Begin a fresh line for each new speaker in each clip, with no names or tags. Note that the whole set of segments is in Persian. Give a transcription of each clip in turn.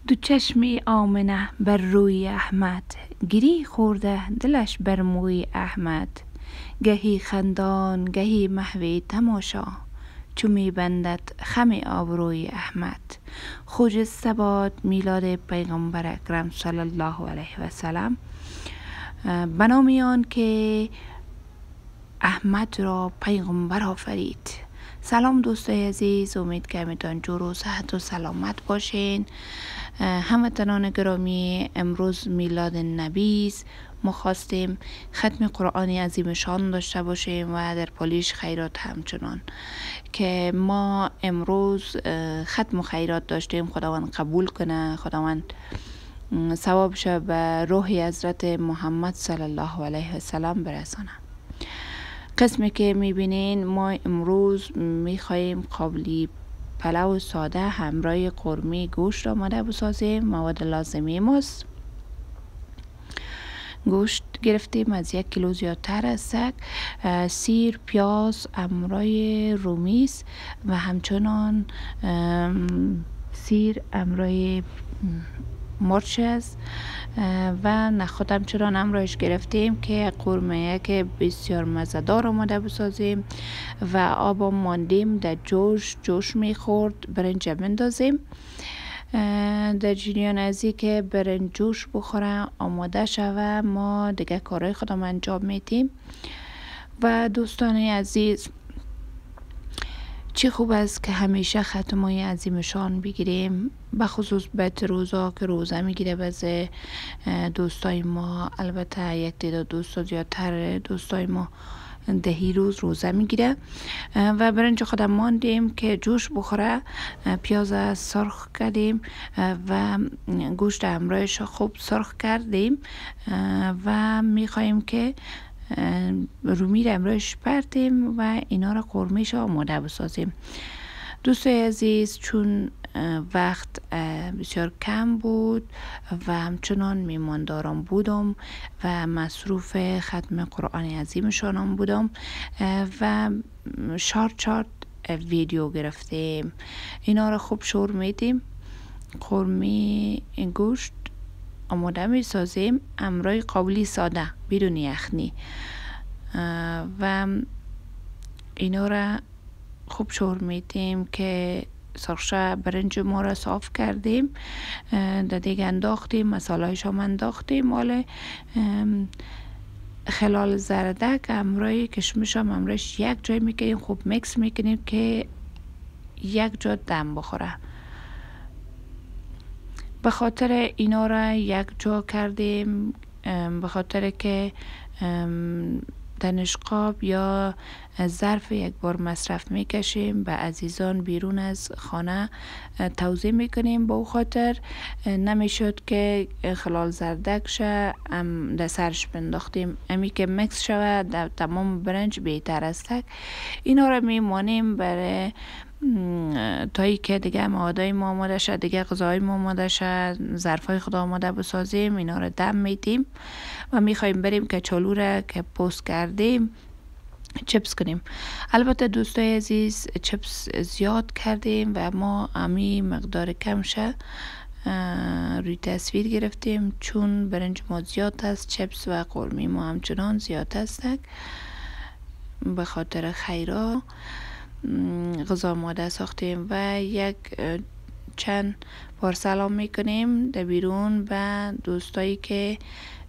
دو چشمی آمنه بر روی احمد، گری خورده دلش بر موی احمد. گهی خندان گهی محو تماشا، چو می بندد خم آبروی احمد. خجسته باد میلاد پیغمبر اکرم صلی الله علیه و سلم. به نام آن که احمد را پیغمبر آفرید. سلام دوستای عزیز، امید که همیتان جور و صحت و سلامت باشین. هموطنان گرامی، امروز میلاد نبی است. ما خواستیم ختم قرآن عظیم شان داشته باشیم و در پالیش خیرات همچنان که ما امروز ختم و خیرات داشتیم. خداوند قبول کنه، خداوند ثوابش به روح حضرت محمد صلی الله علیه و سلم برسانه. قسمی که میبینین ما امروز میخواییم قابلی پلو ساده همراه قرمه گوشت آماده بسازیم. مواد لازمی ماست: گوشت گرفتیم از 1 کیلو زیادتر است، سیر، پیاز، امرای رومیز و همچنان سیر امرای مرچ است و نخود همچنان امرایش گرفتیم که قرمه که بسیار مزه‌دار آماده بسازیم و آب ماندیم در جوش میخورد. برنج بندازیم در جریان ازی که برنج جوش بخوره آماده شوه، ما دیگه کارهای خودم انجام میدیم. و دوستان عزیز، چی خوب است که همیشه ختمای عظیم شان بگیریم، بخصوص بیت روزا که روزه میگیره بعضی دوستای ما. البته یک تعداد دوستا زیادتر دوستای ما 10 روز روزه میگیره و برنج خودم ماندیم که جوش بخوره. پیاز سرخ کردیم و گوشت همراهش خوب سرخ کردیم و میخواییم که رومی را امروز پرتیم و اینا را قرمه‌اش آماده بسازیم. دوستای عزیز، چون وقت بسیار کم بود و همچنان میماندارم بودم و مصروف ختم قرآن عظیم شانم بودم و شارت ویدیو گرفتیم. اینا را خوب شور میدیم. قرمه گوشت آماده می سازیم امرای قابلی ساده بدون یخنی و اینا را خوب شور میدیم که سرشه. برنج ما را صاف کردیم، در دیگه انداختیم، مسالهش هم انداختیم. مال خلال زردک امرای کشمش هم امرایش یک جای میکنیم، خوب میکس میکنیم که یک جا دم بخوره. به خاطر اینا را یک جا کردیم، به خاطر که دانشقاب یا ظرف یک بار مصرف میکشیم به عزیزان بیرون از خانه توزیع میکنیم. با او خاطر نمیشد که خلال زردک شه در سرش بنداختیم. امی که مکس شود در تمام برنج بهتر است. اینا را میمانیم برای تایی که دیگه موادای ما آماده شد، دیگه غذای ما آماده شد، ظرفای خود آماده بسازیم. اینا رو دم میدیم و میخوایم بریم که چالو را که پوست کردیم چپس کنیم. البته دوستای عزیز، چپس زیاد کردیم و ما امی مقدار کم شه روی تصویر گرفتیم، چون برنج ما زیاد است، چپس و قرمه ما همچنان زیاد است. به خاطر خیرا غذا آماده ساختیم و یک چند بار سلام میکنیم در بیرون به دوستایی که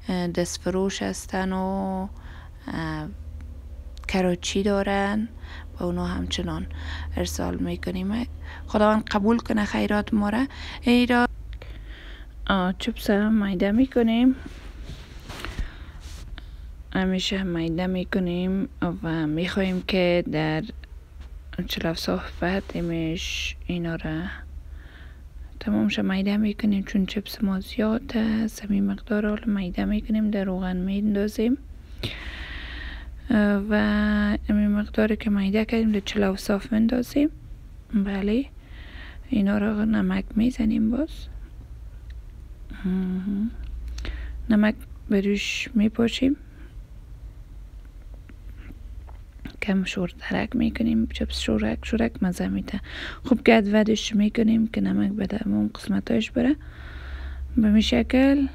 دست فروش هستن و کراچی دارن، با اونا همچنان ارسال میکنیم. خداوند قبول کنه خیرات ما را. ایرا چپس میده میکنیم، همیشه میده میکنیم و میخواییم که در چلف صحبت ایمش اینا را تمامش میده میکنیم، چون چپس ما زیاد است. همین مقدار رو میده میکنیم، در روغن میندازیم و همین مقداری که میده کردیم در چلف صاف میندازیم. بله، اینا را نمک میزنیم، باز نمک بروش میپاشیم کم شورترک میکنیم، چپس شورک مزه میده. خوب گد ودش میکنیم که نمک به تمام قسمتاش بره به می شکل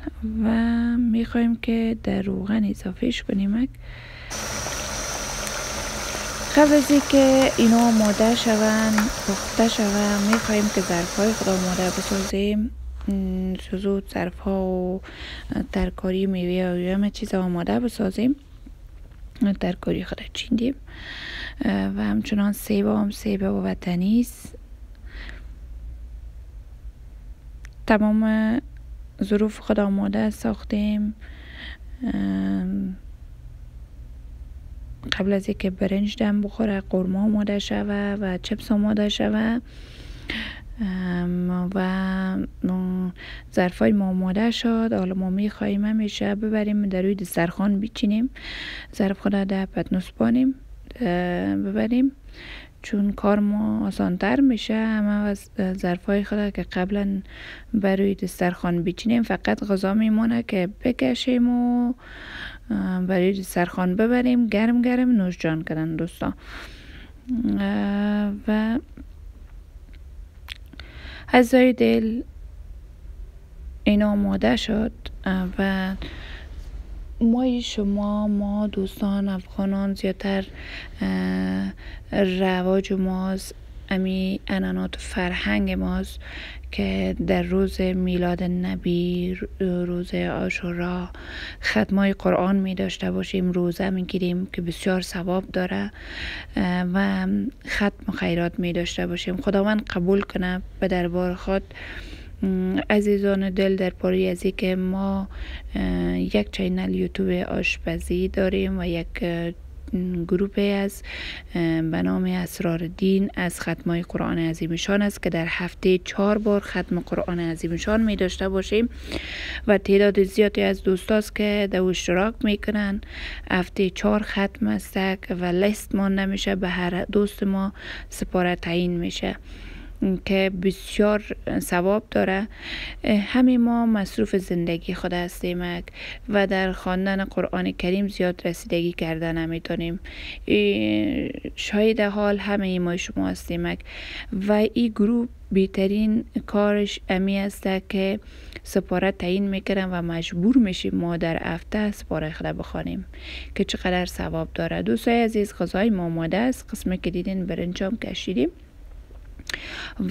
و میخوایم که در روغن اضافهش کنیم. قبل از اینکه اینا آماده شوند پخته شوند میخوایم که ظرفهای خود آماده بسازیم. زود ظرفها و ترکاری میوه و همه چیز آماده بسازیم. ترکاری خود چیندیم و همچنان سیب و وطنی است. تمام ظروف خود آماده ساختیم. قبل از اینکه برنج دم بخوره، قورمه آماده شوه و چپس آماده شوه و ظرفای ما آماده شد. حالا ما میخواییم همیشه ببریم در روی دسترخوان بچینیم. ظرف خود در پتنوس بانیم ببریم چون کار ما آسانتر میشه. همه از ظرفای خود که قبلا بر روی دسترخوان بچینیم فقط غذا میمونه که بکشیم و برای دسترخوان ببریم گرم نوش جان کردن دوستا. و عزای دل اینا آماده شد و ما دوستان افغانان زیادتر رواج ماست، امی انانات فرهنگ ماست که در روز میلاد نبی، روز عاشورا ختمای قرآن می داشته باشیم، روزه می گیریم که بسیار ثواب داره و ختم خیرات می داشته باشیم. خداوند قبول کنه به دربار خود. عزیزان دل، در پاری از که ما یک چینل یوتیوب آشپزی داریم و یک گروه از به نام اسرار دین از ختمای قرآن عظیمشان است که در هفته 4 بار ختم قرآن عظیمشان می داشته باشیم و تعداد زیادی از دوستاست که در اشتراک میکنن. هفته 4 ختم است و لیست ما نمیشه، به هر دوست ما سپاره تعیین میشه که بسیار ثواب داره. همه ما مصروف زندگی خود هستیم و در خواندن قرآن کریم زیاد رسیدگی کردن نمیتونیم. شاید حال همه ما شما هستیم و این گروه بهترین کارش امی است که سپاره تعیین میکنن و مجبور میشیم ما در هفته سپاره خود بخوانیم که چقدر ثواب داره. دوستای عزیز، غذای ما آماده است. قسمی که دیدین برنجام کشیدیم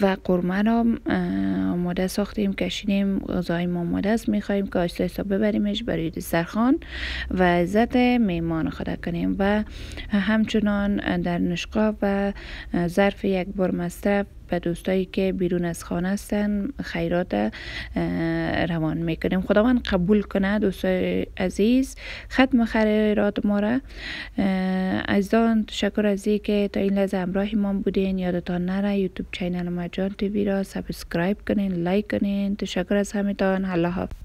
و قورمه را آماده ساختیم کشیدیم. غذای ما آماده است. میخواییم که آهسته آهسته ببریمش برای دسترخوان و عزت میمان خود کنیم و همچنان در نشقاب و ظرف یک بار مصرف به دوستایی که بیرون از خانه هستن خیرات روان میکنیم. خداوند قبول کنه دوستای عزیز ختم خیرات ما را. عزیزان تشکر از این که تا این لحظه همراه ما بودین. یادتان نره یوتیوب چینل مرجان تیوی را سابسکرایب کنین، لایک کنین. تشکر از همتان. الله حافظ.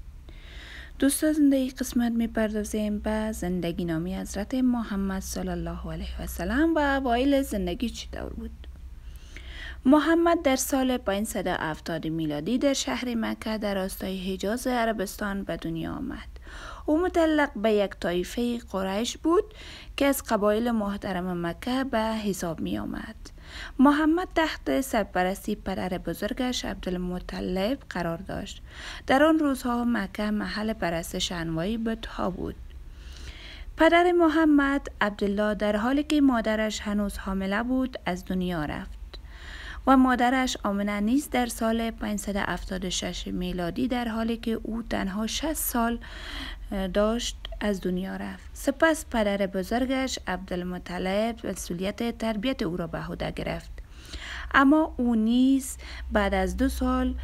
دوستان، زندگی قسمت میپردازیم به زندگی نامی حضرت محمد صلی الله علیه و سلم و اوایل زندگی چی دور بود. محمد در سال 570 میلادی در شهر مکه در راستای حجاز عربستان به دنیا آمد. او متعلق به یک طایفه قریش بود که از قبایل محترم مکه به حساب می آمد. محمد تحت سرپرستی پدر بزرگش عبدالمطلب قرار داشت. در آن روزها مکه محل پرستش انواعی بت‌ها بود. پدر محمد عبدالله در حالی که مادرش هنوز حامله بود از دنیا رفت و مادرش آمنه نیز در سال 576 میلادی در حالی که او تنها 60 سال داشت از دنیا رفت. سپس پدر بزرگش عبدالمطلب مسئولیت تربیت او را به عهده گرفت، اما او نیز بعد از 2 سال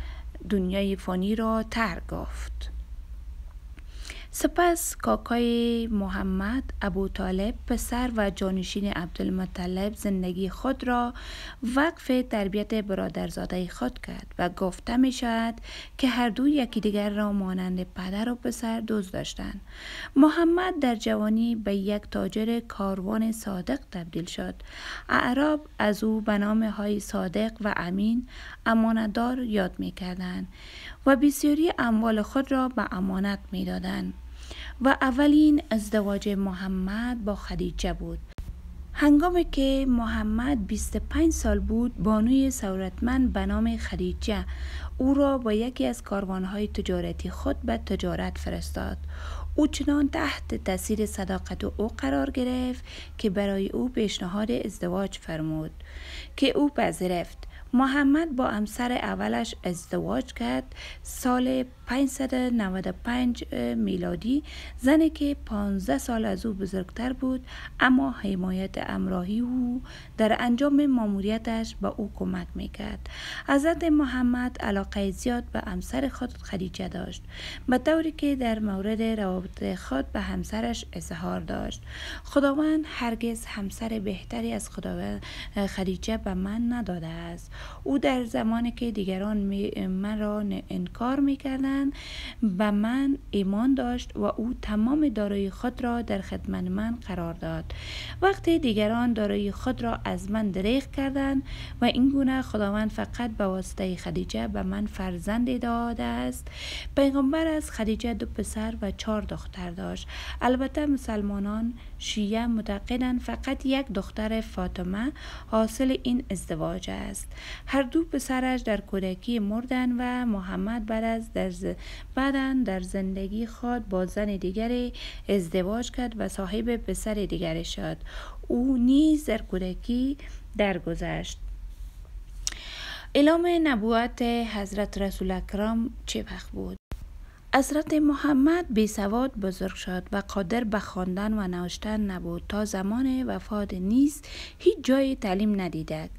دنیای فانی را ترک یافت. سپس کاکای محمد ابوطالب پسر و جانشین عبدالمطلب زندگی خود را وقف تربیت برادرزاده خود کرد و گفته می شود که هر دو یکی دیگر را مانند پدر و پسر دوست داشتند. محمد در جوانی به یک تاجر کاروان صادق تبدیل شد. اعراب از او به نام‌های صادق و امین، امانتدار یاد می کردند و بسیاری اموال خود را به امانت می دادند. و اولین ازدواج محمد با خدیجه بود. هنگامی که محمد 25 سال بود، بانوی ثروتمند به نام خدیجه او را با یکی از کاروانهای تجارتی خود به تجارت فرستاد. او چنان تحت تاثیر صداقت او قرار گرفت که برای او پیشنهاد ازدواج فرمود که او پذیرفت. محمد با همسر اولش ازدواج کرد. سال 595 میلادی زنی که 15 سال از او بزرگتر بود اما حمایت همراهی او در انجام ماموریتش به او کمک میکرد. حضرت محمد علاقه زیاد به همسر خود خدیجه داشت، به طوری که در مورد روابط خود به همسرش اظهار داشت: خداوند هرگز همسر بهتری از خدیجه به من نداده است. او در زمانی که دیگران من را انکار می‌کردند به من ایمان داشت و او تمام دارایی خود را در خدمت من قرار داد. وقتی دیگران دارایی خود را از من دریغ کردند و این گونه خداوند فقط به واسطه خدیجه به من فرزندی داده است. پیغمبر از خدیجه 2 پسر و 4 دختر داشت. البته مسلمانان شیعه معتقدند فقط یک دختر فاطمه حاصل این ازدواج است. هر 2 پسرش در کودکی مردند و محمد بعداً در زندگی خود با زن دیگری ازدواج کرد و صاحب پسر دیگری شد. او نیز در کودکی درگذشت. اعلام نبوت حضرت رسول اکرم چه وقت بود؟ حضرت محمد بیسواد بزرگ شد و قادر به خواندن و نوشتن نبود. تا زمان وفات نیز هیچ جای تعلیم ندیدند.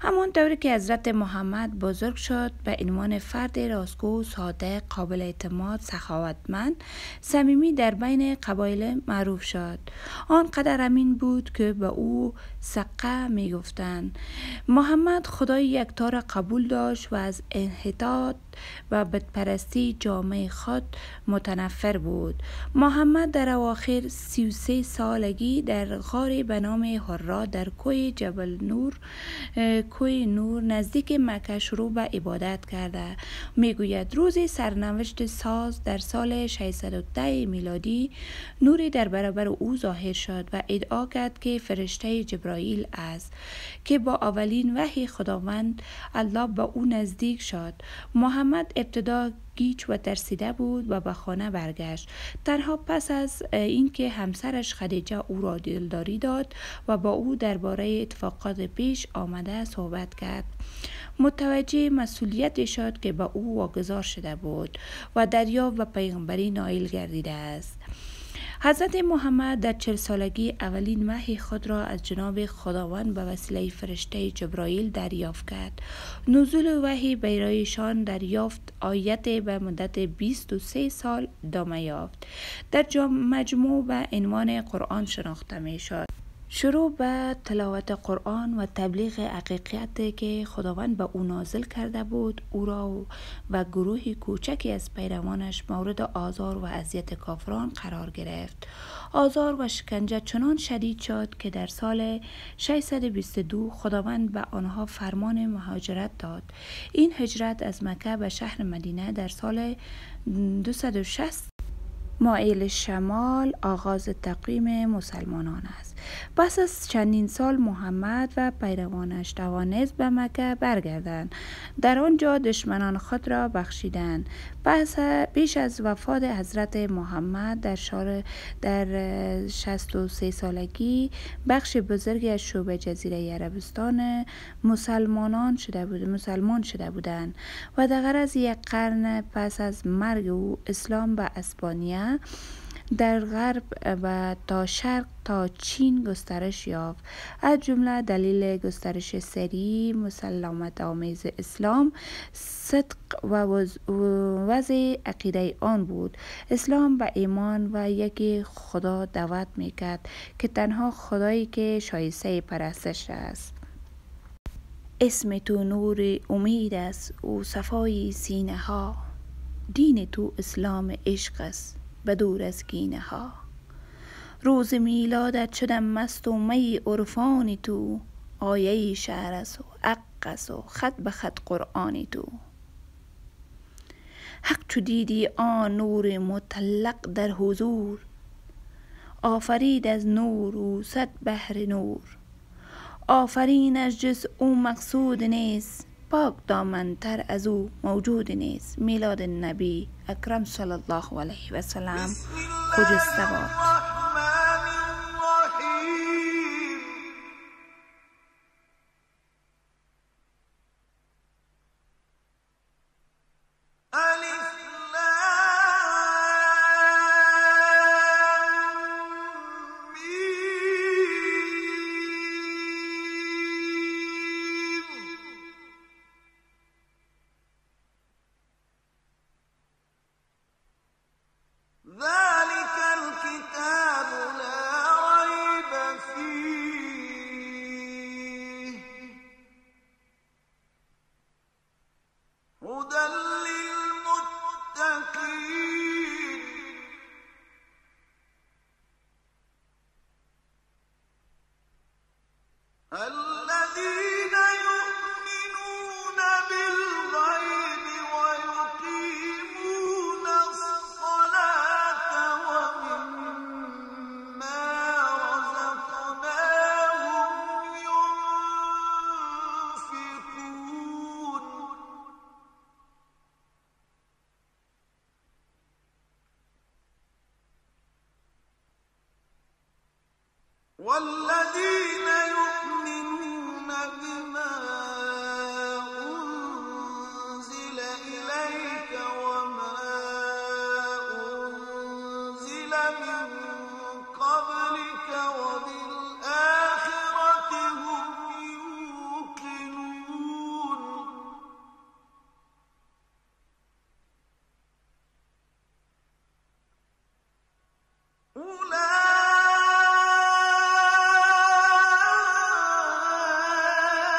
همانطوری که حضرت محمد بزرگ شد به عنوان فرد راستگو، صادق، قابل اعتماد، سخاوتمند، صمیمی در بین قبایل معروف شد. آنقدر امین بود که به او سقه می گفتند. محمد خدای یکتا را قبول داشت و از انحطاط و بتپرستی جامعه خود متنفر بود. محمد در اواخر 33 سالگی در غاری به نام حرا در کوه جبل نور نزدیک مکه شروع به عبادت کرده. میگوید روزی سرنوشت ساز در سال 610 میلادی نوری در برابر او ظاهر شد و ادعا کرد که فرشته جبرائیل است که با اولین وحی خداوند الله به او نزدیک شد. محمد ابتدا گیج و ترسیده بود و به خانه برگشت. تنها پس از اینکه همسرش خدیجه او را دلداری داد و با او درباره اتفاقات پیش آمده صحبت کرد، متوجه مسئولیتی شد که به او واگذار شده بود و دریافت و پیغمبری نائل گردیده است. حضرت محمد در 40 سالگی اولین وحی خود را از جناب خداوند به وسیله فرشته جبرائیل دریافت کرد. نزول وحی برایشان دریافت آیت به مدت 23 سال ادامه یافت. در مجموع به عنوان قرآن شناخته می شد. شروع به تلاوت قرآن و تبلیغ حقیقتی که خداوند به او نازل کرده بود، او را و گروه کوچکی از پیروانش مورد آزار و اذیت کافران قرار گرفت. آزار و شکنجه چنان شدید شد که در سال 622 خداوند به آنها فرمان مهاجرت داد. این هجرت از مکه به شهر مدینه در سال 260 مایل شمال آغاز تقویم مسلمانان است. پس از چندین سال محمد و پیروانش توانست به مکه برگردند. در آنجا دشمنان خود را بخشیدند. پیش از وفات حضرت محمد در 63 سالگی بخش بزرگی از شبه جزیره عربستان مسلمان شده بودند و در غرض 1 قرن پس از مرگ او اسلام به اسپانیا در غرب و تا شرق تا چین گسترش یافت. از جمله دلیل گسترش سریع مسلمت آمیز اسلام صدق و وضع عقیده آن بود. اسلام به ایمان و یکی خدا دعوت میکرد که تنها خدایی که شایسته پرستش است. اسم تو نور امید است و صفای سینه ها، دین تو اسلام عشق است به دور از کینه ها. روز میلادت شدم مست و می عرفانی تو، آیه شعر است و حق است و خط به خط قرآنی تو. حق چو دیدی آن نور مطلق در حضور، آفرید از نور او صد بحر نور. آفرین از جز او مقصود نیست، پاک دامن‌تر از او موجود نیست. میلاد نبی اکرم صلی الله علیه و سلم خجسته باد.
ذلك الكتاب لا ريب فيه هدى للمتقين الذين يؤمنون بالغيب ويقيمون الصلاة ومما رزقناهم ينفقون والذين يؤمنون بما أنزل إليك وما أنزل من قبلك وبالآخرة هم يوقنون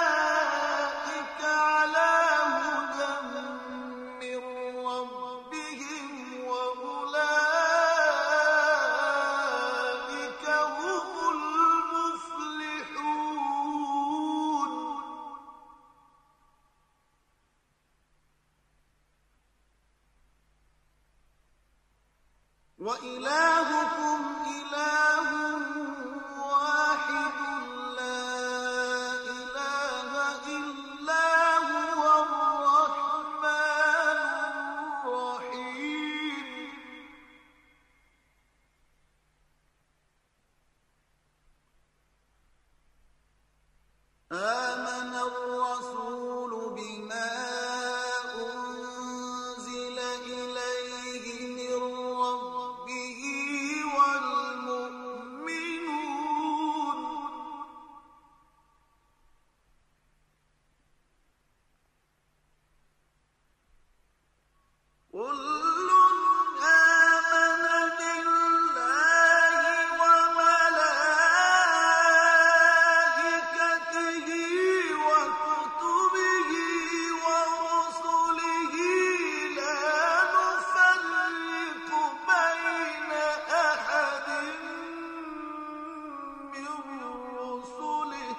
أولئك على هدى من ربهم وأولئك هم المفلحون وإلهكم إله واحد لا إله إلا هو الرحمن الرحيم آمن الرسول بما أنزل إليه من ربه والمؤمنون كل آمن بالله وملائكته وكتبه ورسله لا نفرق بين أحد من رسله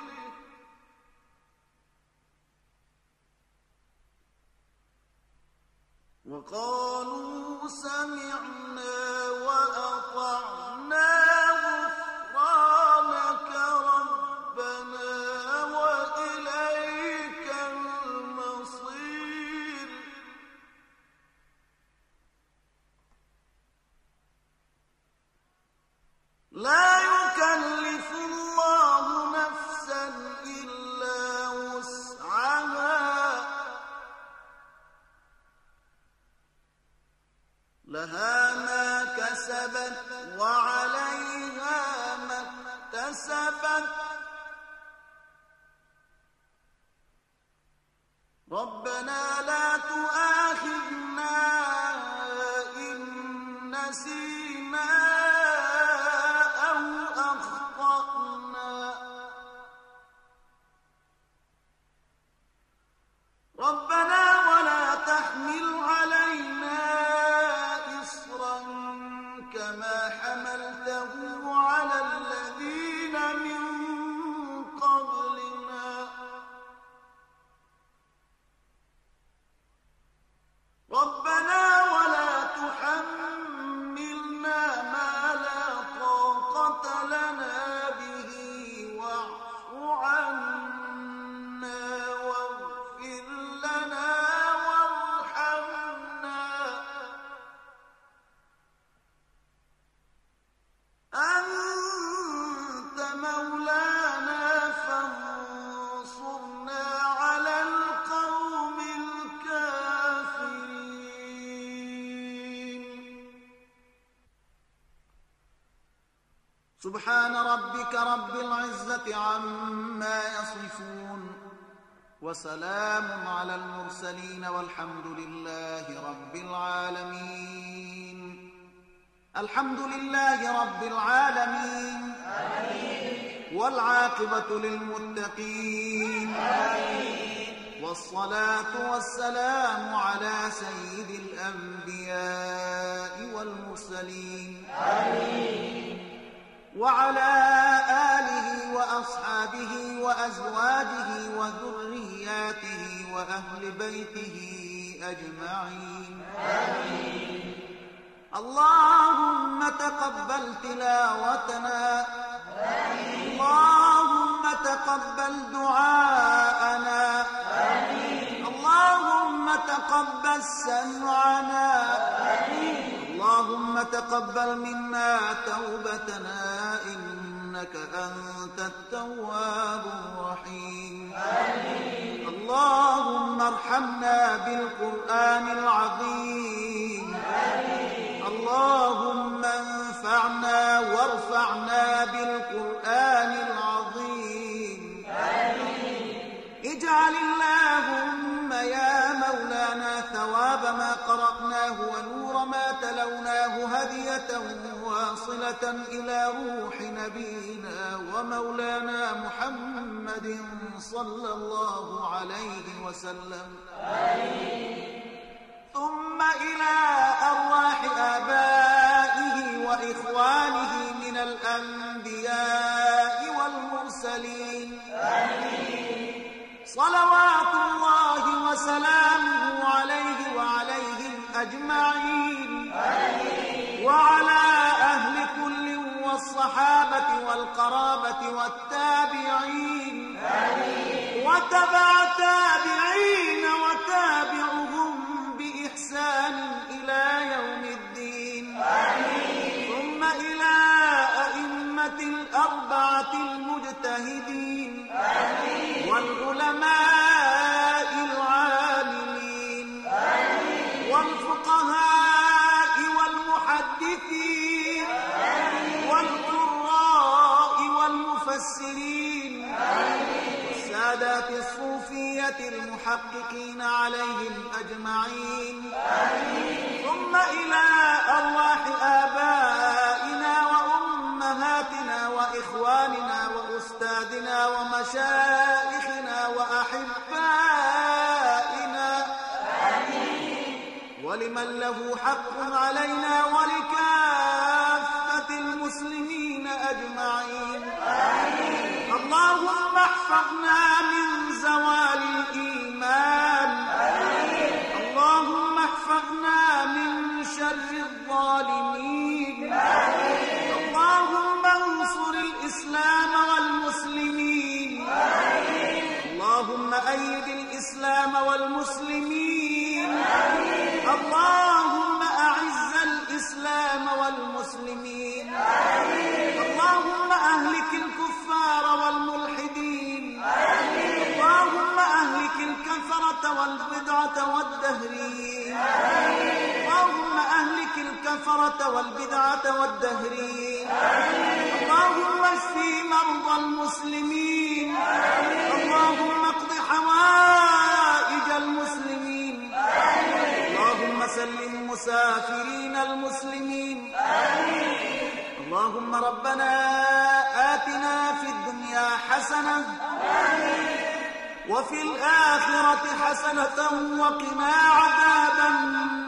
وقالوا سمعنا وأطعنا غفرانك ربنا وإليك المصير لا يكلف الله نفسا إلا وسعها لها ما كسبت وعليها ما اكتسبت ربنا لا تؤاخذنا إن نسينا أو أخطأنا ربنا ولا تحمل علينا إصرا سبحان ربك رب العزة عما يصفون وسلام على المرسلين والحمد لله رب العالمين. الحمد لله رب العالمين. والعاقبة للمتقين. والصلاة والسلام على سيد الأنبياء والمرسلين وعلى آله وأصحابه وأزواجه وذرياته وأهل بيته أجمعين. اللهم تقبل تلاوتنا. اللهم تقبل دعاءنا. اللهم تقبل سمعنا. اللهم تقبل منا توبتنا إنك أنت التواب الرحيم. اللهم ارحمنا بالقرآن العظيم. اللهم انفعنا وارفعنا بالقرآن العظيم. اجعل اللهم يا مولانا ثواب ما قرأناه ونور ما تلوناه هدية واصلة إلى روح نبينا ومولانا محمد صلى الله عليه وسلم. ثم إلى أرواح آبائه وإخوانه من الأنبياء والمرسلين. صلوات الله وسلامه عليه وعليهم أجمعين. وعلى أهل كل والصحابة والقرابة والتابعين وتبع تابعين وتابعهم بإحسان إلى يوم الدين. ثم إلى أئمة الأربعة المجتهدين والعلماء العاملين والفقهاء والمحدثين والقراء والمفسرين والسادات الصوفية المحققين عليهم أجمعين. ثم إلى أرواح آبائنا وأمهاتنا وإخواننا وأستاذنا ومشايخنا وأحبائنا ولمن له حق علينا ولكافة المسلمين أجمعين. اللهم احفظنا من زوال الإيمان. اللهم احفظنا من شر الظالمين. اللهم انصر الإسلام والمسلمين. اللهم أيد الإسلام والمسلمين. اللهم أعز الإسلام والمسلمين. اللهم أهلك الكفار والملحدين. اللهم أهلك الكفرة والبدعة والدهرين. اللهم أهلك الكفرة والبدعة والدهرين. اللهم اشفي مرضى المسلمين. اللهم اقض حوائج المسلمين. اللهم سلم مسافرين المسلمين. اللهم ربنا آتنا في الدنيا حسنة وفي الآخرة حسنة وقنا عذاب النار.